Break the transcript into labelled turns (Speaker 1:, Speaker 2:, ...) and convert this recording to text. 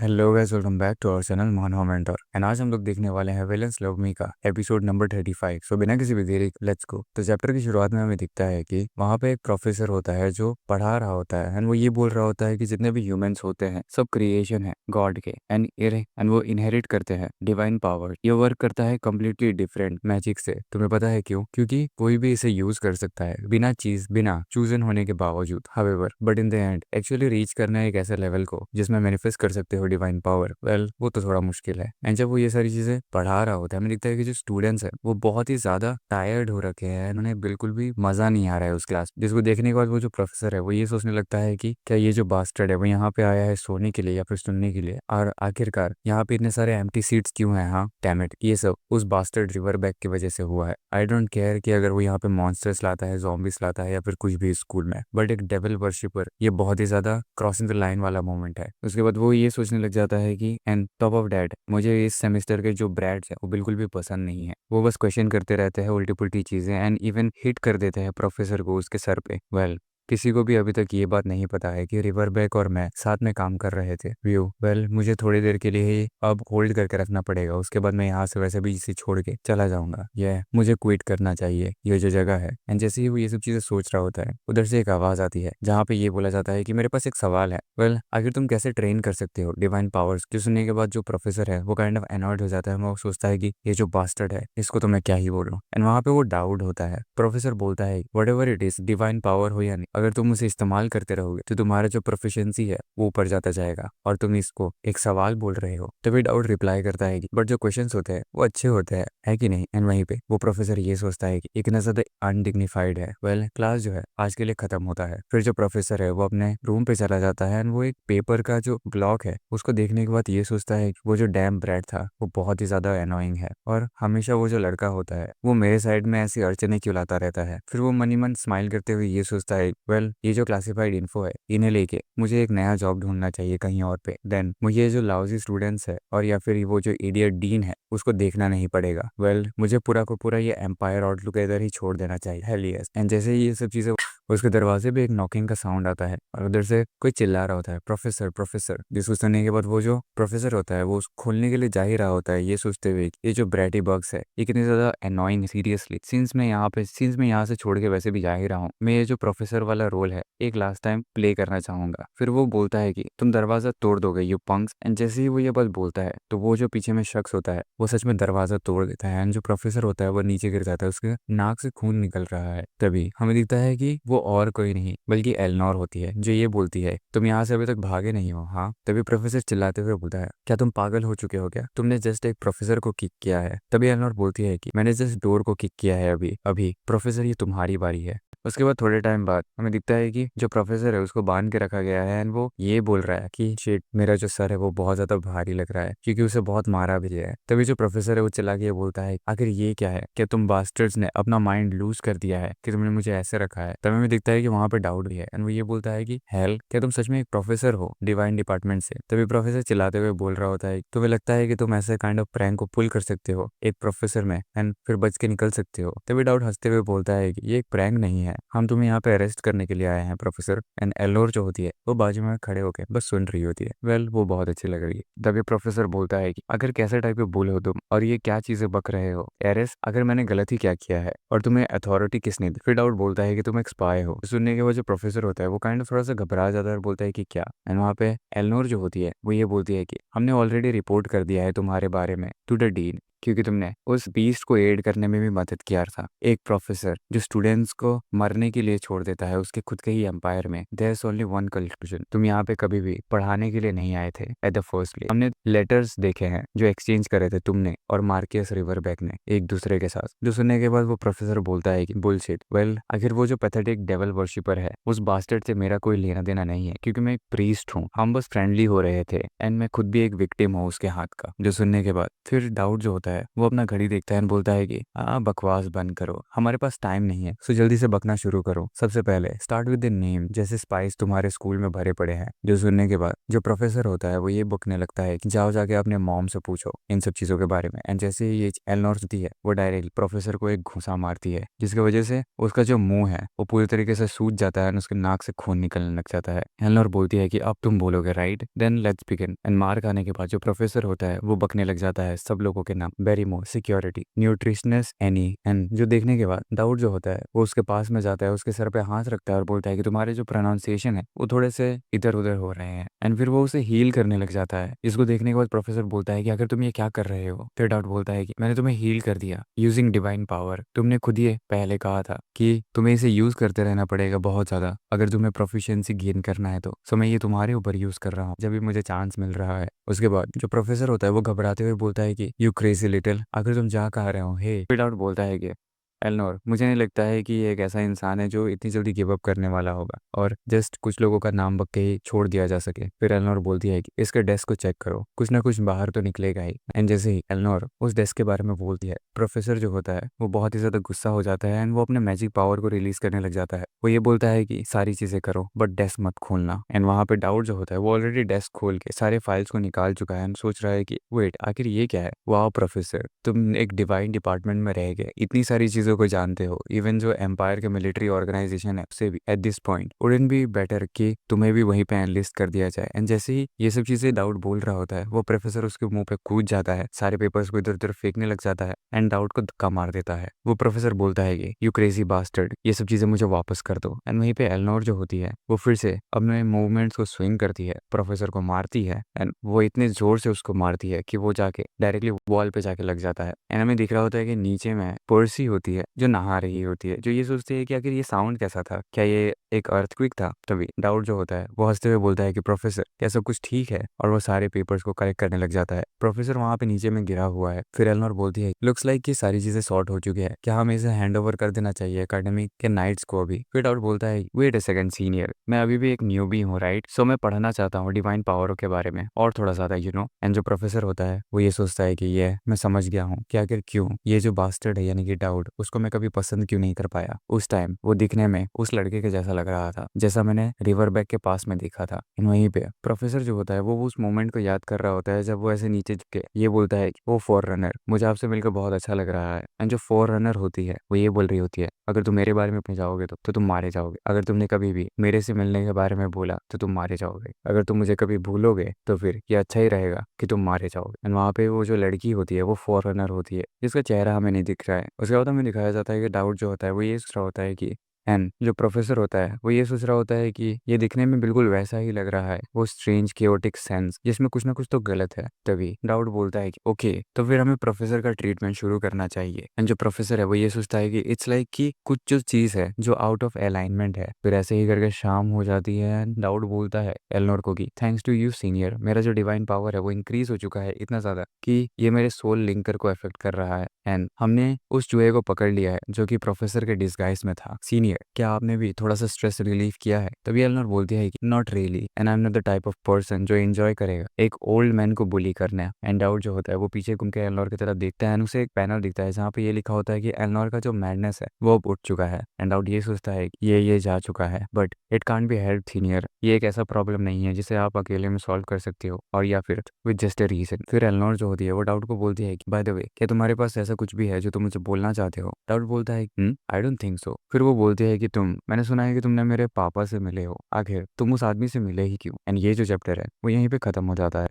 Speaker 1: Hello guys, welcome back to our channel Mohan mentor. And आज हम लोग देखने वाले हैं विलेंस लव मी का एपिसोड नंबर 35। सो बिना किसी भी देरी लेट्स गो। तो चैप्टर की शुरुआत में हमें दिखता है कि वहाँ पे एक प्रोफेसर होता है जो पढ़ा रहा होता है एंड वो ये बोल रहा होता है कि जितने भी ह्यूमंस होते हैं सब क्रिएशन है गॉड के एंड वो इनहेरिट करते हैं डिवाइन पावर। ये वर्क करता है कम्प्लीटली डिफरेंट मैजिक से। तुम्हें पता है क्यों? क्योंकि कोई भी इसे यूज कर सकता है बिना चूजन होने के बावजूद। However but in the end actually reach करना एक ऐसे लेवल को जिसमें मैनिफेस्ट कर सकते हो डिवाइन पावर, वो तो थोड़ा मुश्किल है। एंड जब वो ये सारी चीजें पढ़ा रहा होता है हमें दिखता है कि जो स्टूडेंट्स है वो बहुत ही ज्यादा टायर्ड हो रखे हैं। उन्हें बिल्कुल भी मजा नहीं आ रहा है उस क्लास, जिसको देखने के बाद वो जो प्रोफेसर है वो ये सोचने लगता है कि क्या ये जो बास्टर्ड है वो यहाँ पे आया है सोने के लिए या फिर सुनने के लिए, और आखिरकार यहाँ पे इतने सारे एम्प्टी सीट्स क्यों हैं? हाँ डैमिट, ये सब उस बास्टर्ड रिवर बैक की वजह से हुआ है। आई डोंट केयर कि अगर वो यहाँ पे मॉन्स्टर्स लाता है, zombies लाता है या फिर कुछ भी स्कूल में, बट एक डेविल वर्शिपर ये बहुत ही ज्यादा क्रॉसिंग द लाइन वाला मोमेंट है। उसके बाद वो ये सोचने लग जाता है कि एंड टॉप ऑफ डैट मुझे इस सेमेस्टर के जो ब्रैड्स हैं वो बिल्कुल भी पसंद नहीं है। वो बस क्वेश्चन करते रहते हैं उल्टी पुल्टी चीजें एंड इवन हिट कर देते हैं प्रोफेसर को उसके सर पे। किसी को भी अभी तक ये बात नहीं पता है कि रिवरबैक और मैं साथ में काम कर रहे थे। मुझे थोड़ी देर के लिए ही अब होल्ड करके रखना पड़ेगा, उसके बाद मैं यहाँ से वैसे भी इसे छोड़ के चला जाऊंगा। मुझे क्विट करना चाहिए ये जो जगह है। एंड जैसे ही वो ये सब चीजें सोच रहा होता है उधर से एक आवाज आती है जहाँ पे ये बोला जाता है कि मेरे पास एक सवाल है। आखिर तुम कैसे ट्रेन कर सकते हो डिवाइन पावर्स? जो सुनने के बाद जो प्रोफेसर है वो काइंड ऑफ एनॉयड हो जाता है। वो सोचता है कि ये जो बास्टर्ड है इसको तो मैं क्या ही बोलूं। एंड वहाँ पे वो डाउट होता है। प्रोफेसर बोलता है what ever it is, divine power हो या नहीं, अगर तुम उसे इस्तेमाल करते रहोगे तो तुम्हारा जो प्रोफिशिएंसी है वो ऊपर जाता जाएगा और तुम इसको एक सवाल बोल रहे हो। तभी डाउट रिप्लाई करता है कि बट जो क्वेश्चंस होते हैं वो अच्छे होते हैं, है कि नहीं? एंड वहीं पे वो प्रोफेसर ये सोचता है कि इतना ज्यादा अनडिग्निफाइड है। क्लास जो है आज के लिए खत्म होता है। फिर जो प्रोफेसर है वो अपने रूम पे चला जाता है एंड वो एक पेपर का जो ब्लॉक है उसको देखने के बाद ये सोचता है कि वो जो डैम ब्रेड था वो बहुत ही ज्यादा एनोइंग है और हमेशा वो जो लड़का होता है वो मेरे साइड में ऐसी अड़चने क्यों लाता रहता है। फिर वो मनी मन स्माइल करते हुए ये सोचता है ये जो क्लासिफाइड इन्फो है इन्हें लेके मुझे एक नया जॉब ढूंढना चाहिए कहीं और पे। देन मुझे जो लाउजी स्टूडेंट्स है और या फिर वो जो इडियट डीन है उसको देखना नहीं पड़ेगा। मुझे पूरा को पूरा ये एम्पायर ऑल टुगेदर ही छोड़ देना चाहिए। Hello yes. एंड जैसे ही ये सब चीजें उसके दरवाजे पे एक नॉकिंग का साउंड आता है और उधर से कोई चिल्ला रहा होता है प्रोफेसर प्रोफेसर। जिसको सुनने के बाद वो जो प्रोफेसर होता है वो खोलने के लिए जा ही रहा होता है ये सोचते हुए कि ये जो ब्रैटी बग्स है ये कितनी ज्यादा एनोइंग। सीरियसली सिंस मैं यहाँ से छोड़ के वैसे भी जा ही रहा हूँ, मैं ये जो प्रोफेसर वाला रोल है एक लास्ट टाइम प्ले करना चाहूंगा। फिर वो बोलता है कि तुम दरवाजा तोड़ दोगे यू पंक्स। एंड जैसे ही वो ये बात बोलता है तो वो जो पीछे में शख्स होता है वो सच में दरवाजा तोड़ देता है एंड जो प्रोफेसर होता है वो नीचे गिर जाता है, उसके नाक से खून निकल रहा है। तभी हमें दिखता है कि वो और कोई नहीं बल्कि एलनोर होती है जो ये बोलती है तुम यहाँ से अभी तक भागे नहीं हो। हाँ। तभी प्रोफेसर चिल्लाते हुए बोलता है क्या तुम पागल हो चुके हो क्या? तुमने जस्ट एक प्रोफेसर को किक किया है। तभी एलनोर बोलती है कि मैंने जस्ट डोर को किक किया है अभी अभी। प्रोफेसर ये तुम्हारी बारी है। उसके बाद थोड़े टाइम बाद हमें दिखता है कि जो प्रोफेसर है उसको बांध के रखा गया है एंड वो ये बोल रहा है कि शिट, मेरा जो सर है वो बहुत ज्यादा भारी लग रहा है क्योंकि उसे बहुत मारा भी है। तभी जो प्रोफेसर है वो चला के बोलता है आखिर ये क्या है? क्या तुम बास्टर्ड्स ने अपना माइंड लूज कर दिया है कि तुमने मुझे ऐसे रखा है? तभी हमें दिखता है कि वहां पर डाउट भी है एंड वो ये बोलता है कि हेल, क्या तुम सच में एक प्रोफेसर हो डिवाइन डिपार्टमेंट से? तभी प्रोफेसर चिल्लाते हुए बोल रहा होता है तुम्हें लगता है कि तुम ऐसे काइंड ऑफ प्रैंक को पुल कर सकते हो एक प्रोफेसर में एंड फिर बच के निकल सकते हो? तभी डाउट हंसते हुए बोलता है कि ये एक प्रैंक नहीं है, हम तुम्हें यहाँ पे अरेस्ट करने के लिए आए हैं प्रोफेसर। एंड एलोर जो होती है वो बाजू में खड़े होकर बस सुन रही होती है। वो बहुत अच्छी लग रही है। तभी प्रोफेसर बोलता है कि अगर कैसे टाइप के बुल हो तुम और ये क्या चीजें बक रहे हो एरेस, अगर मैंने गलत ही क्या किया है और तुम्हें अथॉरिटी किसने दी? फिर डाउट बोलता है कि तुम एक स्पाई हो। सुनने के बाद जो प्रोफेसर होता है वो काइंड ऑफ थोड़ा सा घबरा जाता है और बोलता है कि क्या? एंड वहाँ पे एलनोर जो होती है वो ये बोलती है कि हमने ऑलरेडी रिपोर्ट कर दिया है तुम्हारे बारे में टू द डीन, क्योंकि तुमने उस बीस्ट को एड करने में भी मदद किया था। एक प्रोफेसर जो स्टूडेंट्स को मरने के लिए छोड़ देता है उसके खुद के ही एम्पायर में, there is only one conclusion, तुम यहाँ पे कभी भी पढ़ाने के लिए नहीं आए थे एट द फर्स्ट प्लेस। हमने लेटर्स देखे हैं जो एक्सचेंज करे थे तुमने और मार्कियस रिवरबैक ने एक दूसरे के साथ। जो सुनने के बाद वो प्रोफेसर बोलता है कि बुलशिट। आखिर वो जो पैथेटिक डेवल वर्शिपर है उस बास्टर्ड से मेरा कोई लेना देना नहीं है क्योंकि मैं एक प्रीस्ट हूँ, हम बस फ्रेंडली हो रहे थे एंड मैं खुद भी एक विक्टिम हूँ उसके हाथ का। जो सुनने के बाद फिर डाउट जो होता है है वो अपना घड़ी देखता है और बोलता है कि बकवास बंद करो, हमारे पास टाइम नहीं है, सो जल्दी से बकना शुरू करो। सबसे पहले स्टार्ट विद द नेम, जैसे स्पाइस तुम्हारे स्कूल में भरे पड़े हैं। जो सुनने के बाद जो प्रोफेसर होता है वो ये बकने लगता है कि जाओ जाके अपने मॉम से पूछो इन सब चीजों के बारे में। एंड जैसे ही ये एलनोर होती है वो डायरेक्ट प्रोफेसर को एक घुसा मारती है, जिसकी वजह से उसका जो मुंह है वो पूरी तरीके से सूज जाता है और उसके नाक से खून निकलने लग जाता है। एलनोर बोलती है कि अब तुम बोलोगे right, then let's begin. And मार खाने के बाद जो प्रोफेसर होता है वो बकने लग जाता है सब लोगों के नाम, बेरीमो, सिक्योरिटी, न्यूट्रिशनिस्ट, एनी। एंड जो देखने के बाद दाऊद जो होता है वो उसके पास में जाता है, उसके सर पे हाथ रखता है और बोलता है कि तुम्हारे जो प्रोनाउंसिएशन है वो थोड़े से इधर उधर हो रहे हैं। एंड फिर वो उसे हील करने लग जाता है। इसको देखने के बाद प्रोफेसर बोलता है कि अगर तुम ये क्या कर रहे हो। फिर डाउट बोलता है कि मैंने तुम्हें हील कर दिया यूजिंग डिवाइन पावर, तुमने खुद ये पहले कहा था कि तुम्हें इसे यूज करते रहना पड़ेगा बहुत ज्यादा अगर तुम्हें प्रोफिशिएंसी गेन करना है। तो मैं ये तुम्हारे ऊपर यूज कर रहा हूँ जब भी मुझे चांस मिल रहा है। उसके बाद जो प्रोफेसर होता है वो घबराते हुए बोलता है कि यू क्रेजी लिटिल, अगर तुम जा कहा रहे हो हे। फिर डाउट बोलता है कि एलनोर, मुझे नहीं लगता है कि ये एक ऐसा इंसान है जो इतनी जल्दी गिव अप करने वाला होगा और जस्ट कुछ लोगों का नाम बक के ही छोड़ दिया जा सके। फिर एलनोर बोलती है कि इसके डेस्क को चेक करो, कुछ ना कुछ बाहर तो निकलेगा ही। एंड जैसे ही एलनोर उस डेस्क के बारे में बोलती है, प्रोफेसर जो होता है वो बहुत ही ज्यादा गुस्सा हो जाता है एंड वो अपने मैजिक पावर को रिलीज करने लग जाता है। वो ये बोलता है कि सारी चीजें करो बट डेस्क मत खोलना। एंड वहां पे डाउट जो होता है वो ऑलरेडी डेस्क खोल के सारे फाइल्स को निकाल चुका है एंड सोच रहा है कि वेट, आखिर ये क्या है। वाह प्रोफेसर, तुम एक डिवाइन डिपार्टमेंट में रह गए इतनी सारी चीजों को जानते हो, इवन जो एम्पायर के मिलिट्री ऑर्गेनाइजेशन है उससे भी। At this point wouldn't be better कि तुम्हें भी वहीं पे एनलिस्ट कर दिया जाए। एंड जैसे ही ये सब चीजें डाउट बोल रहा होता है वो प्रोफेसर उसके मुंह पे कूद जाता है, सारे पेपर्स को इधर उधर फेंकने लग जाता है एंड डाउट को धक्का मार देता है। वो प्रोफेसर बोलता है कि यू क्रेजी बास्टर्ड, ये सब चीजें मुझे वापस कर दो। एंड वहीं पे एलनोर जो होती है वो फिर से अपने मूवमेंट्स को स्विंग करती है, प्रोफेसर को मारती है एंड वो इतने जोर से उसको मारती है कि वो जाके डायरेक्टली वॉल पे जाके लग जाता है। एंड हमें दिख रहा होता है कि नीचे में पर्सी होती है जो नहा रही होती है, जो ये सोचती है कि आखिर ये साउंड कैसा था, क्या ये एक अर्थक्वेक था। तभी डाउट जो होता है वो हंसते हुए बोलता है कि प्रोफेसर क्या सब कुछ ठीक है, और वो सारे पेपर्स को कलेक्ट करने लग जाता है। प्रोफेसर वहां पे नीचे में गिरा हुआ है। फिर एलनोर बोलती है लुक्स लाइक कि सारी चीजें सॉर्ट हो चुकी है, क्या हमें इसे हैंड ओवर कर देना चाहिए एकेडमी के नाइट्स को अभी। फिर डाउट बोलता है वेट अ सेकंड सीनियर, मैं अभी भी एक न्यूबी हूँ राइट, सो मैं पढ़ना चाहता हूँ डिवाइन पावरों के बारे में और थोड़ा ज्यादा यू नो। एंड जो प्रोफेसर होता है वो ये सोचता है कि ये मैं समझ गया हूँ कि आखिर क्यों ये जो बास्टर्ड है यानी कि डाउट, उसको मैं कभी पसंद क्यों नहीं कर पाया। उस टाइम वो दिखने में उस लड़के के जैसा लग रहा था जैसा मैंने रिवर बैक के पास में देखा था। इन वहीं पे प्रोफेसर जो होता है वो उस मोमेंट को याद कर रहा होता है जब वो ऐसे नीचे झुके ये बोलता है कि वो फोर रनर, मुझे आपसे मिलकर बहुत अच्छा लग रहा है। एंड जो फोर रनर होती है वो ये बोल रही होती है अगर तुम मेरे बारे में पूछ जाओगे तो तुम मारे जाओगे, अगर तुमने कभी भी मेरे से मिलने के बारे में बोला तो तुम मारे जाओगे, अगर तुम मुझे कभी भूलोगे तो फिर ये अच्छा ही रहेगा कि तुम मारे जाओगे। एंड वहाँ पे वो जो लड़की होती है वो फोर रनर होती है जिसका चेहरा हमें नहीं दिख रहा है। उसके बाद हमें दिखाया जाता है कि डाउट जो होता है वो ये सोच रहा होता है कि एंड जो प्रोफेसर होता है वो ये सोच रहा होता है कि ये दिखने में बिल्कुल वैसा ही लग रहा है, वो स्ट्रेंज केओटिक सेंस जिसमें कुछ ना कुछ तो गलत है। तभी डाउट बोलता है कि ओके तो फिर हमें प्रोफेसर का ट्रीटमेंट शुरू करना चाहिए। एंड जो प्रोफेसर है वो ये सोचता है कि इट्स लाइक कि कुछ जो चीज है जो आउट ऑफ अलाइनमेंट है। फिर ऐसे ही करके शाम हो जाती है एंड डाउट बोलता है एलनोर को कि थैंक्स टू यू सीनियर, मेरा जो डिवाइन पावर है वो इंक्रीज हो चुका है इतना ज्यादा कि ये मेरे सोल लिंकर को अफेक्ट कर रहा है। एंड हमने उस चूहे को पकड़ लिया है जो कि प्रोफेसर के डिस्गाइज में था। सीनियर, क्या आपने भी थोड़ा सा स्ट्रेस रिलीफ किया है। तभी एलनोर बोलती है कि not really, and I am not the type of person जो एंजॉय करेगा एक ओल्ड मैन को बुली करना। एंड डाउट जो होता है वो पीछे घूम के एलनोर की तरफ देखता है एंड उसे एक पैनल दिखता है जहाँ पे ये लिखा होता है कि एलनोर का जो मैडनेस है वो अब उठ चुका है। एंड डाउट ये सोचता है कि ये जा चुका है but it can't be help senior, ये एक ऐसा प्रॉब्लम नहीं है जिसे आप अकेले में सॉल्व कर सकते हो और या फिर विद जस्ट अ रीजन। फिर एलनोर जो होती है वो डाउट को बोलती है कि बाय द वे क्या तुम्हारे पास ऐसा कुछ भी है जो तुम मुझे बोलना चाहते हो। डाउट बोलता है आई डोंट थिंक सो। फिर वो बोलती है कि मैंने सुना है कि तुमने मेरे पापा से मिले हो, आखिर तुम उस आदमी से मिले ही क्यों। एंड ये जो चैप्टर है वो यहीं पे खत्म हो जाता है।